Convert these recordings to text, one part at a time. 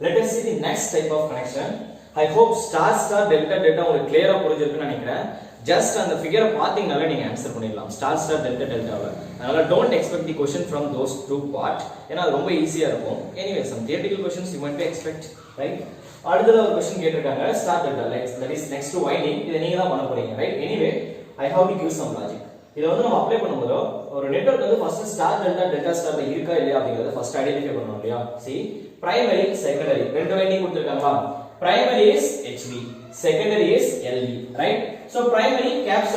Let us see the next type of connection. I hope star star delta delta உங்களுக்கு clear-ஆ புரிஞ்சிருக்குன்னு நினைக்கிறேன். Just அந்த figure பாத்தீங்கனாலே நீங்க answer பண்ணிடலாம். Star star delta delta-ல. அதனால don't expect the question from those two part. ஏன்னா அது ரொம்ப ஈஸியா இருக்கும். Anyway, some theoretical questions you might be expect, right? அடுத்தது ஒரு question கேட்டிருக்காங்க star delta, that is next to winding. இத நீங்க தான் பண்ண போறீங்க, right? Anyway, I have to give some logic. இத வந்து நம்ம அப்ளை பண்ணும்போது ஒரு நெட்வொர்க் வந்து ஃபர்ஸ்ட் ஸ்டார் டெல்டா டெல்டா ஸ்டார்ல இருக்கா இல்லையா அப்படிங்கறத ஃபர்ஸ்ட் ஐடென்டிஃபை பண்ணனும் இல்லையா. see primary secondary ரெண்டு winding கொடுத்திருக்காங்களா. primary is HV, secondary is LV, right? so primary caps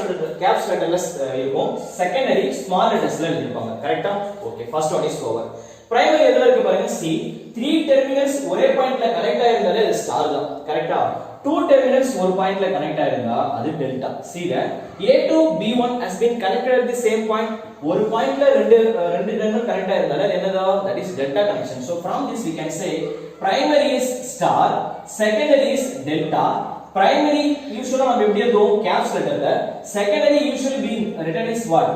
letterல இருக்கும், secondary small lettersல இருப்பாங்க. கரெக்ட்டா? okay, first one is over. primary எதுல இருக்கு பாருங்க. see three terminals ஒரே பாயிண்ட்ல கனெக்ட் ஆயிருந்தாலே அது ஸ்டார் தான். கரெக்ட்டா? two terminals ஒரு பாயிண்ட்ல கனெக்ட் ஆயிருந்தா அது delta. see that A2 B1 has been connected at the same point. ஒரு பாயிண்ட்ல ரெண்டு டெர்மினல் கனெக்ட் ஆயிருந்தால என்னதா, that is delta connection. so from this we can say primary is star, secondary is delta. primary usually நம்ம எப்படி எழுதுவோம் caps letterல, secondary usually being written as what,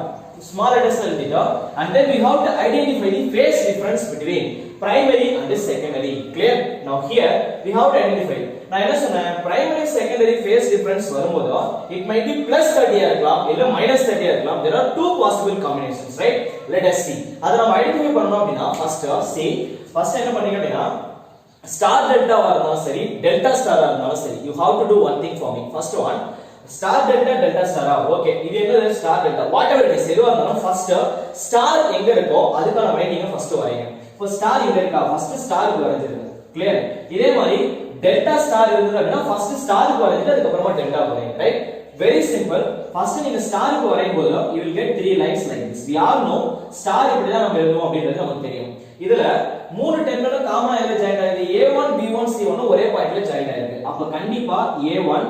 small letters எழுதிட்டா. and then we have to identify the phase difference between primary and secondary. clear? now here we have to identify. நான் என்ன சொன்னேன், primary secondary phase difference வரும்போது it might be +30 இருக்கலாம் இல்ல -30 இருக்கலாம். there are two possible combinations, right? let us see. அத நம்ம identify பண்ணனும் அப்படினா first என்ன பண்ணீங்க அப்படினா ஸ்டார் டெல்டாவா இருந்தாலும் சரி டெல்டா ஸ்டாரா இருந்தாலும் சரி you have to do one thing for me. first one star delta delta ஸ்டாரா, ஓகே இது என்னது star delta whatever it is எதுவா இருந்தாலும் first ஸ்டார் எங்க இருக்கோ அதுக்கான வைண்டிங்க first வரைங்க. இப்போ ஸ்டார் இங்க இருக்கா, first ஸ்டாருக்கு வரைஞ்சிருங்க. கிளியர்? இதே மாதிரி டெல்டா ஸ்டார் இருந்தது அப்படினா ஃபர்ஸ்ட் ஸ்டாருக்கு வரைஞ்சிட்டு அதுக்கு அப்புறமா டெல்டா வரைங்க. ரைட்? Very simple. ஃபர்ஸ்ட் நீங்க ஸ்டாருக்கு வரையும்போது you will get three lines like this. we all know star இப்படி தான் நம்ம எழுதுவோம் அப்படின்றது நமக்கு தெரியும். இதுல மூணு டெர்மினல் காமனா எங்க ஜாயின் ஆயிருக்கு, A1 B1 C1 ஒரே பாயிண்ட்ல ஜாயின் ஆயிருக்கு. அப்ப கண்டிப்பா A1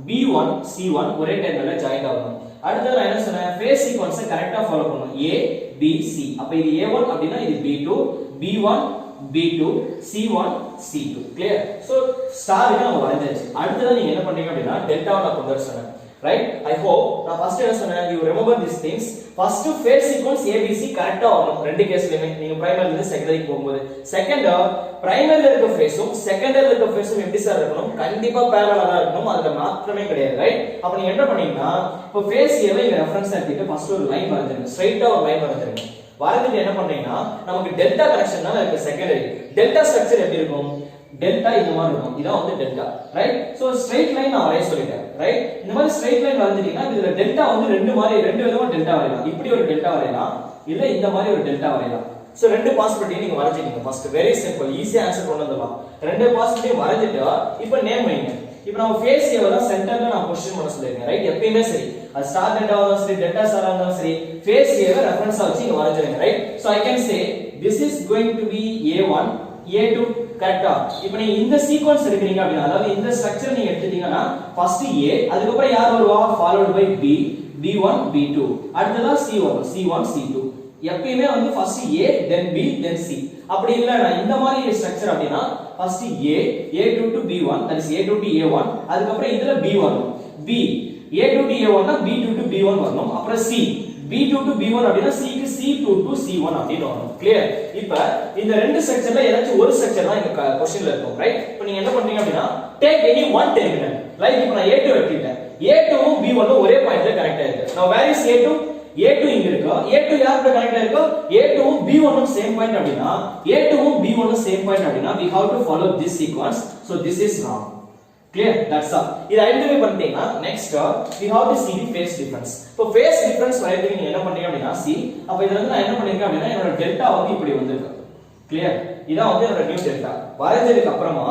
B1 C1 ஒரே டெர்மினல்ல ஜாயின் ஆகும். அடுத்து நான் என்ன சொன்னேன், ஃபேஸ் சீக்வென்ஸை கரெக்ட்டா ஃபாலோ பண்ணனும். A B C. அப்ப இது A1 அப்படினா இது B2 B1 B2 C1 C2. clear? so star இங்க நம்ம வரைஞ்சாச்சு. அடுத்து நீங்க என்ன பண்றீங்க அப்படினா டெல்டாவை நான் கொண்டு வர சொன்னேன். right? I hope நான் ஃபர்ஸ்ட் என்ன சொன்னேன், you remember these things. first phase sequence ABC கரெக்ட்டா வரணும் ரெண்டு கேஸ்லயுமே. நீங்க பிரைமரில இருந்து செகண்டரிக்கு போகும்போது செகண்ட் பிரைமரில இருக்க ஃபேஸும் செகண்டரில இருக்க ஃபேஸும் எப்படி சார் இருக்கணும், கண்டிப்பா parallel-ஆ தான் இருக்கணும். அதுல மாற்றமே கிடையாது. ரைட்? அப்ப நீங்க என்ன பண்ணீங்கன்னா இப்போ ஃபேஸ் ஏவை இங்க ரெஃபரன்ஸ் எடுத்துட்டு ஃபர்ஸ்ட் ஒரு லைன் வரைஞ்சிருங்க, ஸ்ட்ரைட்டா ஒரு லைன் வரைஞ்சிருங்க. வரைஞ்சிட்டு என்ன பண்றீங்கன்னா நமக்கு டெல்டா கனெக்ஷன் தான் இருக்கு செகண்டரி. டெல்டா ஸ்ட்ரக்சர் எப்படி இருக்கும், டெல்டா இந்த மாதிரி இருக்கும். இதான் வந்து delta. Right? So straight line நான் வரைய சொல்லிட்டேன். ரைட்? இந்த மாதிரி ஸ்ட்ரைட் லைன் வரைஞ்சிட்டீங்கன்னா இதுல டெல்டா வந்து ரெண்டு விதமா டெல்டா வரையலாம். இப்படி ஒரு டெல்டா வரையலாம், இல்ல இந்த மாதிரி ஒரு டெல்டா வரையலாம். சோ ரெண்டு பாசிபிலிட்டி நீங்க வரைஞ்சிட்டீங்க. ஃபர்ஸ்ட் வெரி சிம்பிள், ஈஸியா ஆன்சர் கொண்டு வந்துடலாம். ரெண்டு பாசிபிலிட்டி வரைஞ்சிட்டு இப்போ நேம் வைங்க. இப்போ நம்ம ஃபேஸ் ஏவ தான் சென்டர்ல நான் பொசிஷன் பண்ண சொல்லிருக்கேன். ரைட்? எப்பவுமே சரி அது ஸ்டார் டெல்டா இருந்தாலும் சரி டெல்டா ஸ்டாரா இருந்தாலும் சரி ஃபேஸ் ஏவ ரெஃபரன்ஸா வச்சு இங்க வரைஞ்சிருங்க. Right? So I can say this is going to be A1 A2. கரெக்ட்டா? இப்போ நீங்க இந்த சீக்வென்ஸ் எடுக்கறீங்க அப்படினா அதாவது இந்த ஸ்ட்ரக்சர் நீங்க எடுத்துட்டீங்கன்னா ஃபர்ஸ்ட் A, அதுக்கு அப்புறம் யார் வருவா, followed by B B1 B2, அடுத்ததா C வரும் C1 C2. எப்பவுமே வந்து first A then B then C. அப்படி இல்லனா இந்த மாதிரி ஸ்ட்ரக்சர் அப்படினா first A2 to B1, that is A2 to A1, அதுக்கு அப்புறம் இதுல B வரும். B A2 to A1 னா B2 to B1 வரணும். அப்புறம் C B2 to B1 அப்படினா C க்கு C2 to C1 அப்படினு வரும். கிளியர்? இப்போ இந்த ரெண்டு ஸ்ட்ரக்சர்ல ஏதாச்சும் ஒரு ஸ்ட்ரக்சர் தான் இந்த क्वेश्चनல இருக்கும். ரைட்? இப்போ நீங்க என்ன பண்றீங்க அப்படினா take any one terminal. Like இப்போ நான் A2 எடுத்துட்டேன். A2 வும் B1 வும் ஒரே பாயிண்ட்ல கனெக்ட் ஆயிருக்கு. now where is A2? A2 இங்க இருக்கு. A2 யார் கூட கனெக்ட் ஆயிருக்கு, A2 வும் B1 வும் சேம் பாயிண்ட் அப்படினா A2 வும் B1 வும் சேம் பாயிண்ட் அப்படினா we have to follow this sequence. so this is wrong. clear? that's all. இது ஐடென்டிஃபை பண்ணிட்டீங்கன்னா next we have to see the phase difference. இப்போ phase difference வரையறதுக்கு நீங்க என்ன பண்றீங்க அப்படினா see அப்ப இதுல இருந்து நான் என்ன பண்ணிருக்கேன் அப்படினா என்னோட டெல்டா வந்து இப்படி வந்திருக்கு. கிளியர்? இதான் வந்து என்னோட நியூ டெல்டா. வரைஞ்சதுக்கு அப்புறமா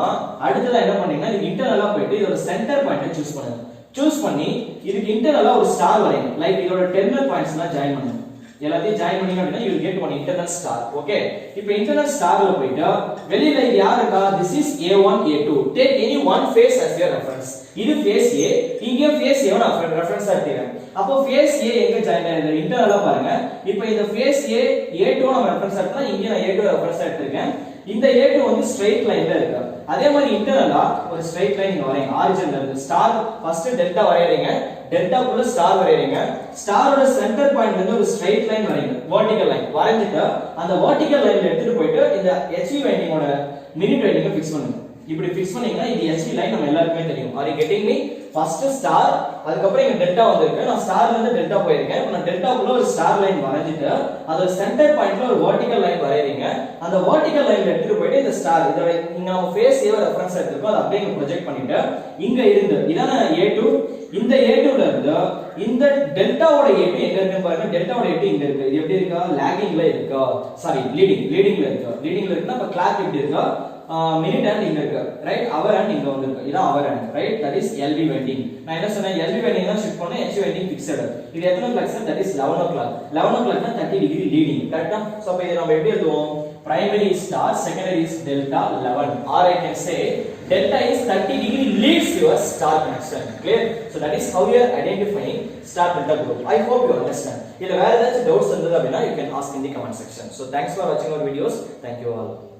அடுத்ததா என்ன பண்ணீங்கன்னா இது இன்டர்னலா போயிட்டு இதோட சென்டர் பாயிண்ட சூஸ் பண்ணுங்க. சூஸ் பண்ணி இதுக்கு இன்டர்னலா ஒரு ஸ்டார் வரைங்க. லைக் இதோட டெர்மினல் பாயிண்ட்ஸ்லாம் ஜாயின் பண்ணுங்க. எல்லாத்தையும் ஜாயின் பண்ணீங்க அப்படினா you will get one internal star. Okay? இப்போ இன்டர்னல் ஸ்டார்ல போய்ட்டு வெளியில யார் இருக்கா, this is A1 A2. take any one phase as your reference. இது phase A, இங்க phase A நான் ரெஃபரன்ஸா எடுத்துக்கிறேன். அப்போ phase A எங்க ஜாயின் ஆயிருக்கு இன்டர்னலா பாருங்க. இப்போ இந்த phase A A2 நம்ம ரெஃபரன்ஸ் எடுத்தா இங்க நான் A2 ரெஃபரன்ஸா எடுத்துக்கிறேன். இந்த A2 வந்து ஸ்ட்ரைட் லைன்ல இருக்கு. அதே மாதிரி இன்டர்னலா ஒரு ஸ்ட்ரைட் லைன் இங்க வரையங்க ஆரிஜின்ல இருந்து ஸ்டார் ஃபர்ஸ்ட் டெல்டா வரையறீங்க டெல்டாக்குள்ள ஸ்டார் வரையறீங்க ஸ்டாரோட சென்டர் பாயிண்ட்ல இருந்து ஒரு ஸ்ட்ரைட் லைன் வரையங்க வெர்டிகல் லைன் வரைஞ்சிட்டு அந்த வெர்டிகல் லைன்ல எடுத்துட்டு போயிட்டு இந்த HV வைண்டிங்கோட மினிட் வைண்டிங்க ஃபிக்ஸ் பண்ணுங்க இப்படி ஃபிக்ஸ் பண்ணீங்கன்னா இது HV லைன் நம்ம எல்லாருக்குமே தெரியும் are you getting me first star அதுக்கு அப்புறம் இங்க டெல்டா வந்திருக்கு நான் ஸ்டார்ல இருந்து டெல்டா போயிருக்கேன் இப்போ நான் டெல்டாக்குள்ள ஒரு ஸ்டார் லைன் வரைஞ்சிட்டு அதோட சென்டர் பாயிண்ட்ல ஒரு வெர்டிகல் லைன் வரையறீங்க அந்த வெர்டிகல் லைன்ல எடுத்துட்டு போயிட்டு இந்த ஸ்டார் இதோட இங்க நம்ம ஃபேஸ் ஏவ ரெஃபரன்ஸ் எடுத்துக்கோ அதை அப்படியே ப்ரொஜெக்ட் பண்ணிட்டு இங்க இருந்து இதான A2 இந்த A2 ல இருந்து இந்த டெல்டாவோட A2 எங்க இருக்கு பாருங்க டெல்டாவோட A2 இங்க இருக்கு இது எப்படி இருக்கா லாகிங்ல இருக்கா சாரி லீடிங்ல இருக்குன்னா அப்ப கிளாக் எப்படி இருக்கா மினிட் அண்ட் இங்க இருக்கு ரைட் அவர் அண்ட் இங்க வந்திருக்கு இதான் அவர் and right that is LV winding நான் என்ன சொன்னேன் LV வைண்டிங் தான் ஷிஃப்ட் பண்ணேன் HV வைண்டிங் ஃபிக்ஸ்ட் இது எத்தனை clock sir that is 11 o'clock 11 o'clock னா 30 டிகிரி லீடிங் கரெக்ட்டா சோ அப்ப இத நம்ம எப்படி எழுதுவோம் primary is star secondary is delta 11 or I can say delta is 30 degree leads your star connection clear so that is how you are identifying star delta group I hope you understand idha vera edha doubts irundha appadina you can ask in the comment section so thanks for watching our videos thank you all